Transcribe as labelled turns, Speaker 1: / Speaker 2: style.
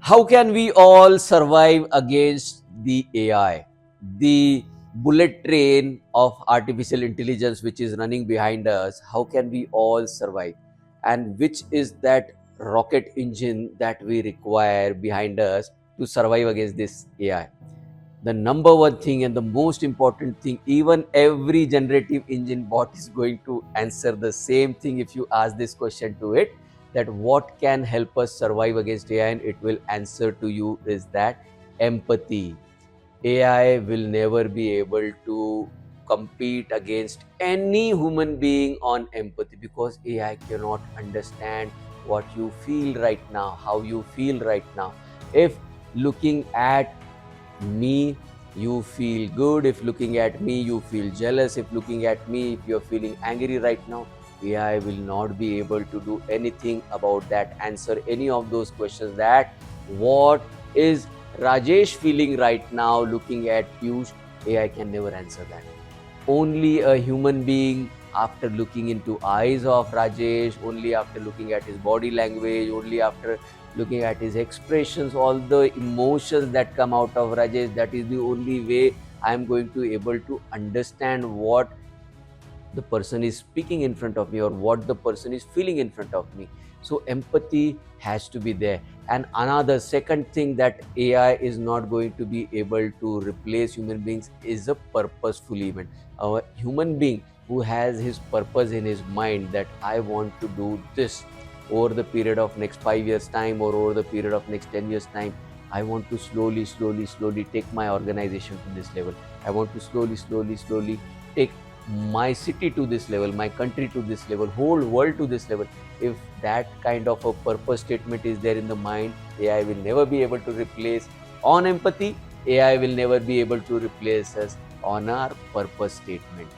Speaker 1: How can we all survive against the AI, the bullet train of artificial intelligence which is running behind us? How can we all survive? And which is that rocket engine that we require behind us to survive against this AI? The number one thing and the most important thing, even every generative engine bot is going to answer the same thing if you ask this question to it, that what can help us survive against AI, and it will answer to you is that empathy. AI will never be able to compete against any human being on empathy, because AI cannot understand what you feel right now, how you feel right now. If looking at me you feel good, if looking at me you feel jealous, if looking at me if you're feeling angry right now, AI will not be able to do anything about that, answer any of those questions, that what is Rajesh feeling right now looking at Piyush. AI can never answer that. Only a human being, after looking into eyes of Rajesh, only after looking at his body language, only after looking at his expressions, all the emotions that come out of Rajesh, that is the only way I am going to able to understand what the person is speaking in front of me or what the person is feeling in front of me. So empathy has to be there. And another second thing that AI is not going to be able to replace human beings is a purposeful event. A human being who has his purpose in his mind, that I want to do this over the period of next 5 years time, or over the period of next 10 years time, I want to slowly take my organization to this level. I want to slowly take my city to this level, my country to this level, whole world to this level. If that kind of a purpose statement is there in the mind, AI will never be able to replace on empathy. AI will never be able to replace us on our purpose statement.